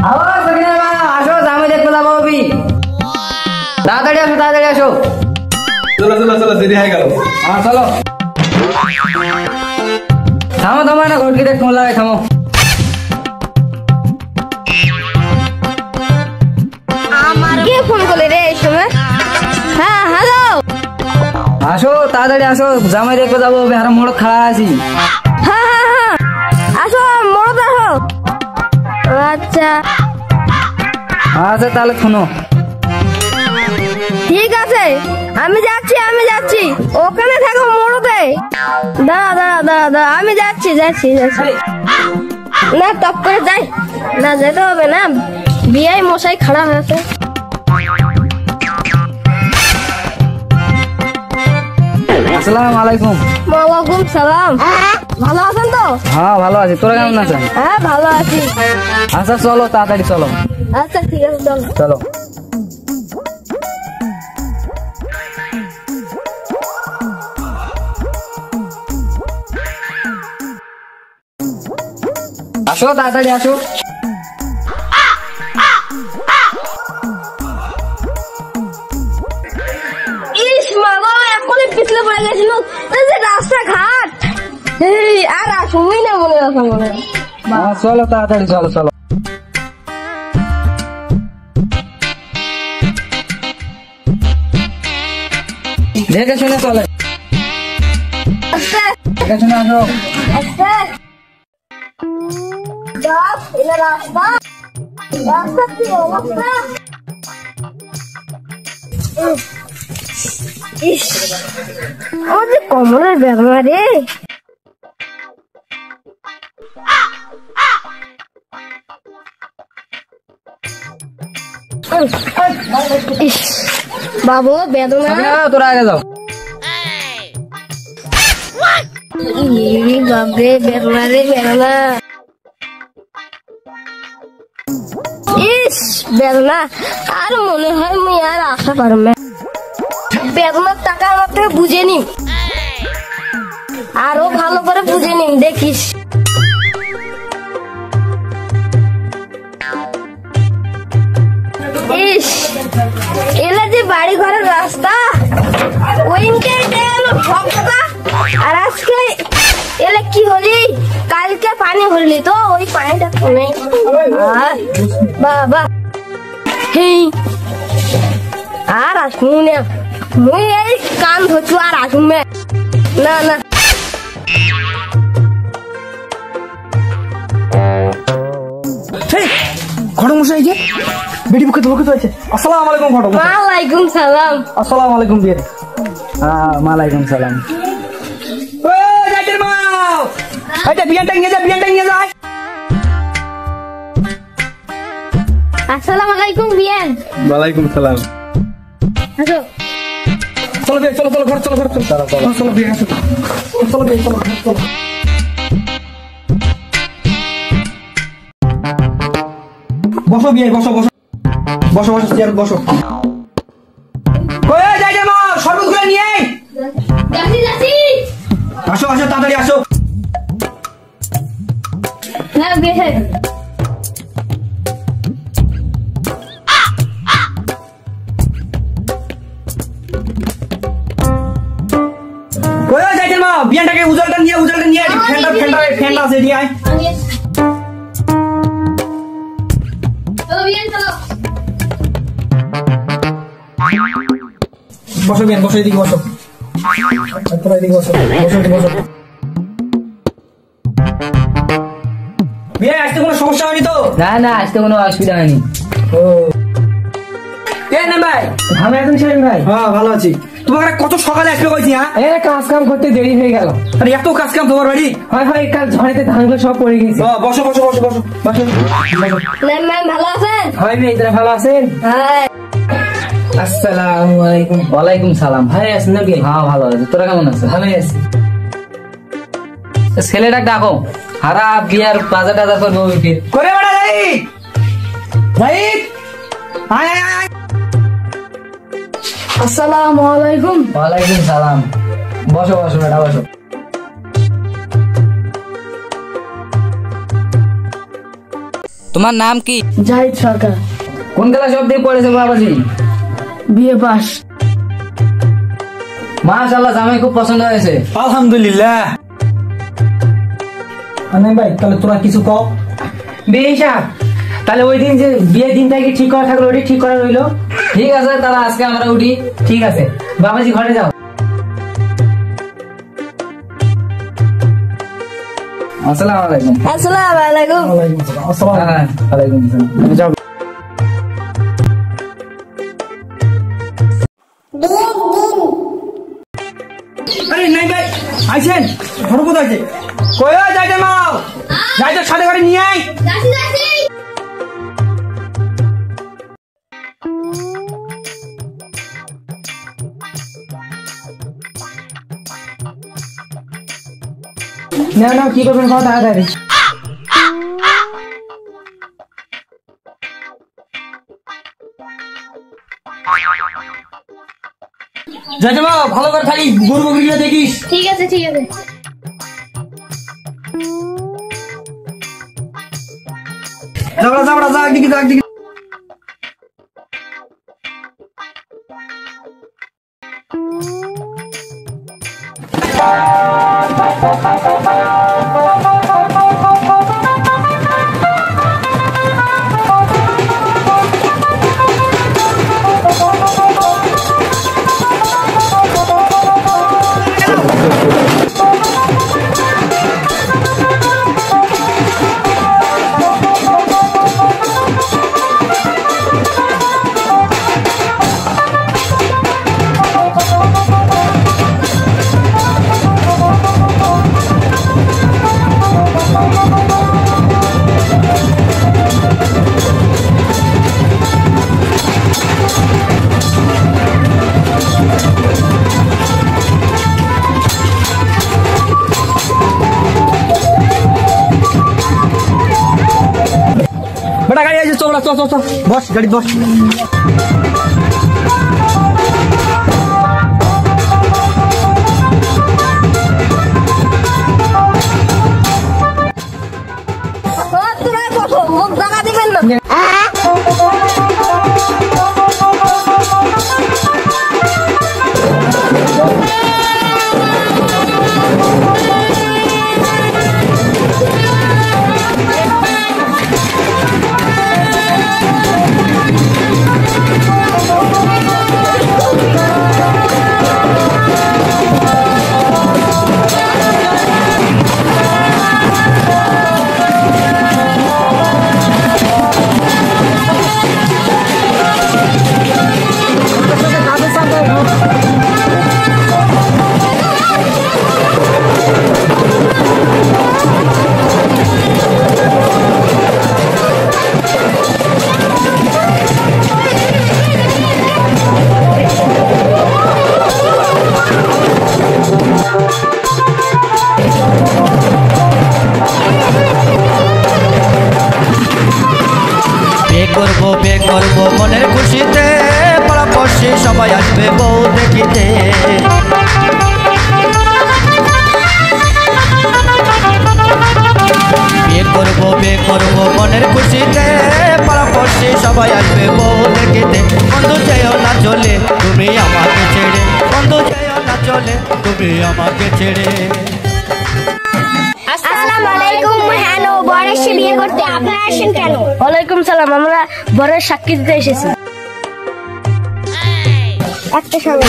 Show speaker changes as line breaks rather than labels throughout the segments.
আসো জামাই দেখতে যাবো তাড়াতাড়ি আসো তাড়াতাড়ি আসো।
চলো চলো চলো দেরি হয়ে গেল।
হ্যাঁ চলো থামো থামো না ঘটকি দেখ ফোন লাগাই থামো।
কে ফোন করলে রে এই সময়? হ্যাঁ হ্যালো
আসো তাড়াতাড়ি আসো জামাই দেখতে যাবো আর মোড় খাড়া আছি।
হ্যাঁ হ্যাঁ হ্যাঁ আসো মরদ আসো। আচ্ছা
আচ্ছা তাহলে শোনো।
ঠিক আছে আমি যাচ্ছি ওখানে থাকো মরদে। দাঁড়া দাঁড়া দাঁড়া দাঁড়া আমি যাচ্ছি না টপ করে যাই না যেতে হবে না বিয়ে মশাই খারাপ হয়েছে।
আসসালামু আলাইকুম।
ওয়ালাইকুম সালাম। ভালো আছেন তো?
হ্যাঁ ভালো আছি, তোরা কেমন আছেন?
হ্যাঁ ভালো আছি।
আচ্ছা চলো তাড়াতাড়ি চলো।
আচ্ছা ঠিক আছে চলো
চলো আসো তাড়াতাড়ি আসো।
ইস মাগো এখনই পিছলে পড়ে গেছিল রাস্তাঘাট আর আসুই না মনে আছে মনে।
চলো তাড়াতাড়ি চলো চলো। দেখে শুনে চলে দেখে শুনে আসো।
রাস্তা কি অবস্থা? ইস আমার যে কোমরের বেদনা রে। ইস বাবু বেদনা।
তোরা আগে যাও।
বাবরে বেদনা রে বেদনা। ইস বেদনা আর মনে হয় মুই আর আসা পারব না। বেদনার টাকা আমার থেকে বুঝে নিম আরো ভালো করে বুঝে নিম দেখিস। ইস এলা যে বাড়ি ঘরের রাস্তা ওইটা আর আজকে এলে কি হলি কালকে পানি ভরলি তো ওই পানিটা কমে বাবা হেই আর আসুন না মুই এই কান ধরছু আর আসুন না না
ঘটক মশাই যে বেটি বুকে ধোকে তো আছে। আসসালামু আলাইকুম ঘটক মশাই।
ওয়ালাইকুম সালাম।
আসসালামু আলাইকুম বিয়ে। হ্যাঁ ওয়ালাইকুম সালাম। ও জাকির মা এটা বিয়ানটা নিয়ে যা।
আসসালামু আলাইকুম বিয়ান।
ওয়ালাইকুম সালাম।
আসো
চলো বিয়ে চলো ঘর চলো চলো বিয়ে আসো চলো বিয়ে চলো চলো। বসো বিয়ে বসো চেয়ার বসো। কই জাকির মা শরবত করে নিয়ে আয়।
যাচ্ছি
আসো তাড়াতাড়ি আসো।
হ্যাঁ বিয়ে
কই জাকির মা বিয়ানটাকে উজলটা নিয়ে ফ্যানটা আছে নিয়ে আয়। বসো বিয়ান বসো এদিকে বসো। বিয়ে আসতে কোনো সমস্যা হয়নি তো? না আসতে কোনো অসুবিধা হয়নি। ও ভাই ভালো আছেন শাহিন ভাই? হ্যাঁ ভালো আছি। তোমাকে কত সকালে আসবে কইছি। হ্যাঁ কাজ কাম করতে দেরি হয়ে গেল। আরে এত কাজ কাম তোমার বাড়ি? হয় কাল ঝড়েতে ধানগুলো সব পড়ে গেছে। বসো
ভালো আছেন?
হয় ভাই তোরা ভালো আছেন?
হ্যাঁ
আসসালামু আলাইকুম। ওয়ালাইকুম সালাম। ভাই আছেন নাকি? হ্যাঁ ভালো আছি। তোরা কেমন আছিস? ভালোই আছি। ছেলেটাকে ডাকো হারা বিয়ার বাজার টাজার করবো করে বেড়া যাই
আসসালামু আলাইকুম।
ওয়ালাইকুম সালাম। বসো বেটা বসো।
তোমার নাম কি?
জাহিদ সরকার।
কোন ক্লাস অবধি পড়েছো বাবাজি?
BA pass.
মাশাআল্লাহ, জামাই খুব পছন্দ হয়েছে।
আলহামদুলিল্লাহ। ভাই তাহলে তোরা কিছু কও। বেশা তাহলে ওই দিন যে বিয়ের দিনটা কি ঠিক করা থাকলো, ওটি ঠিক করা রইলো।
ঠিক আছে, তাহলে আজকে আমরা উঠি।
ঠিক আছে বাবাজি, ঘরে যাও।
আসসালামু আলাইকুম।
আসসালামু আলাইকুম।
হ্যাঁ, ওয়ালাইকুম আসসালাম।
যাও। আরে নাই ভাই আইছেন, ঘর কোথায় আছে? কই যাইতে মাও, যাইতে সাথে করে নিয়ে আই। না কি করবেন কত তাড়াতাড়ি। যাইতে মা, ভালো করে থাকি, গরু বকরিগুলো দেখিস।
ঠিক আছে ঠিক আছে।
যা একদিকে যা একদিকে। बड़ा गाड़ी है, चल बस गाड़ी बस।
মুখ দেখা দিবেন না।
বিয়ে করবো মনের খুশিতে, পাড়াপড়শি সবাই আসবে বউ দেখিতে। বিয়ে করবো মনের খুশিতে, পাড়াপড়শি সবাই আসবে বউ দেখিতে। বন্ধু যেও না চলে তুমি আমাকে ছেড়ে, বন্ধু যেও না চলে তুমি আমাকে ছেড়ে।
আসসালামু আলাইকুম। হ্যাঁ, বর এসে বিয়ে করতে, আপনারা আসেন কেন? ওয়ালাইকুম সালাম, আমরা বরের সাক্ষী দিতে এসেছি। একটা সঙ্গে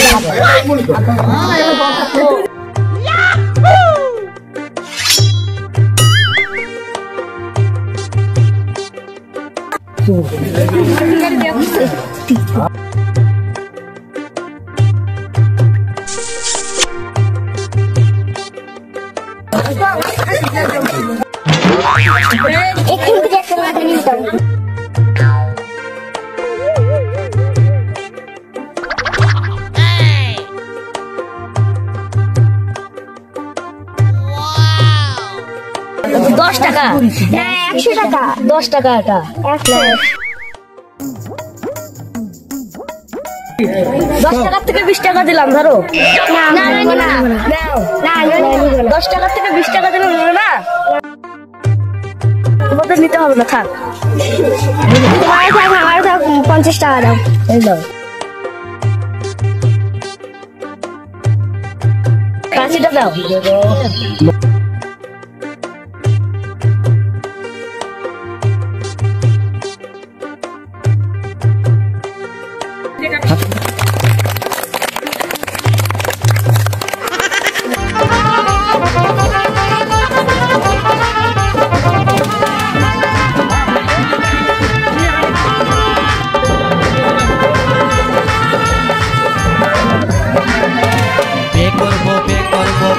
টাকা, 100 টাকা, 10 টাকা, এটা 10 টাকার থেকে 20 টাকা দিলাম, ধরো। না 10 টাকার থেকে 20 টাকা দিলাম না। তোমাদের নিতে হবে না, থাক। আমার থাক 50 টাকা দাও। এই দাও। কাঁচিটা দাও।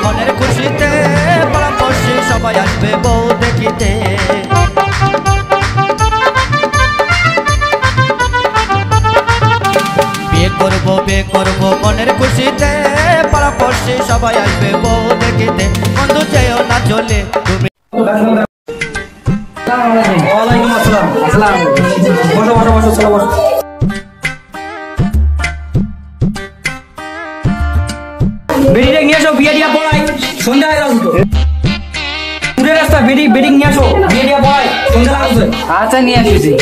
মনের খুশিতে পাড়াপড়শি সবাই আসবে বউ দেখিতে। বিয়ে করবো মনের খুশিতে পাড়াপড়শি সবাই আসবে বউ দেখিতে। বন্ধু যেও না চলে তুমি।
ওয়ালাইকুম আসসালাম। বসো বসো বসো, চলো বসো। বেডিটা নিয়ে আসো, বিয়ে দিয়া পড়াই, সন্ধ্যা হয়ে যাচ্ছে তো। পুরো রাস্তা বেডিং নিয়ে আসো, বিয়ে দিয়া পড়াই, সন্ধ্যা লাগছে।
আচ্ছা নিয়ে আসছি।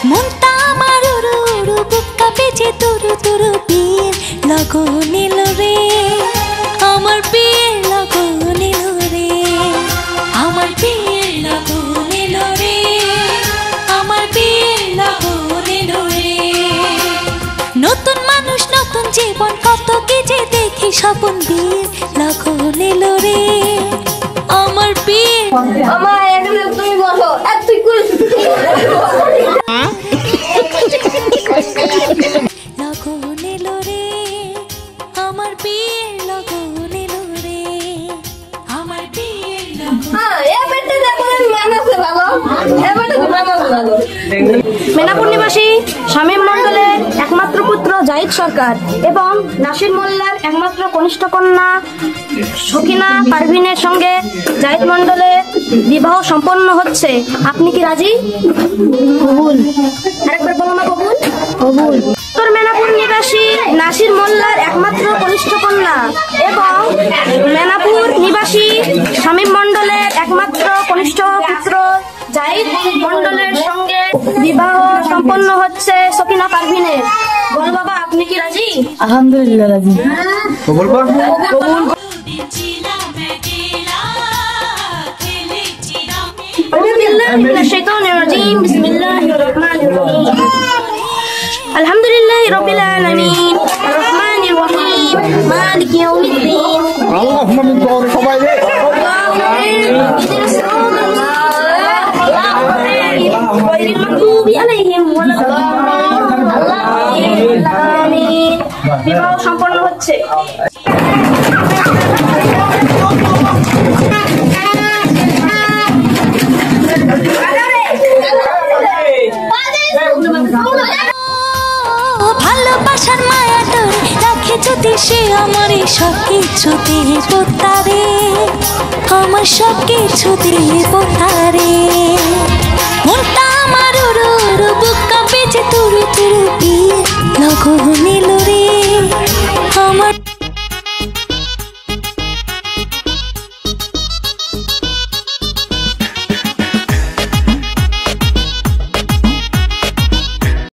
মনটা আমার উড়ু উড়ু বুক্কা পেছে তুরু তুরু বিয়ের লগন এলো রে, আমার বিয়ের লগন এলো রে, আমার বিয়ের লগন এলো রে, আমার বিয়ের লগন এলো রে। নতুন মানুষ নতুন জীবন কত কি যে দেখি স্বপন বিয়ের লগন এলো রে, আমার বিয়ের।
আমার এখানে তুমি বসো, আর তুই কই?
লগন এলো রে, আমার বিয়ের লগন এলো রে, আমার বিয়ের লগন।
এবারটা দেখো মেনাছে ভালো, এবারটা মেনাছে ভালো। মেনাপুর নিবাসী শামীম মণ্ডলের একমাত্র পুত্র জাহিদ সরকার এবং নাসির মোল্লার একমাত্র কনিষ্ঠ কন্যা সকিনা পারভিনের সঙ্গে জাহিদ মণ্ডলের বিবাহ সম্পন্ন হচ্ছে। আপনি কি রাজি? কবুল। আরেকবার বলো না, কবুল। কবুল। উত্তর মেনাপুর নিবাসী নাসির মোল্লার একমাত্র কনিষ্ঠ কন্যা এবং মেনাপুর নিবাসী শামীম মণ্ডলের একমাত্র কনিষ্ঠ পুত্র জাহিদ মণ্ডলের সঙ্গে বিবাহ সম্পন্ন হচ্ছে সকিনা পারভিনের। বল বাবা, আপনি কি রাজি?
আলহামদুলিল্লাহ রাজি।
কবুল কর।
কবুল। আলহামদুলিল্লাহ রাব্বিল আলামিন আর-রাহমানির রহিম মালিকি ইয়াউমিদ্দিন।
আল্লাহুম্মা মিন সবাই রে।
বিবাহ সম্পন্ন হচ্ছে।
ভালোবাসার মায়া তোর রাখে যদি সে আমার সব কিছু দিয়ে পোতারে, আমার সব কিছু দিয়ে পোতারে।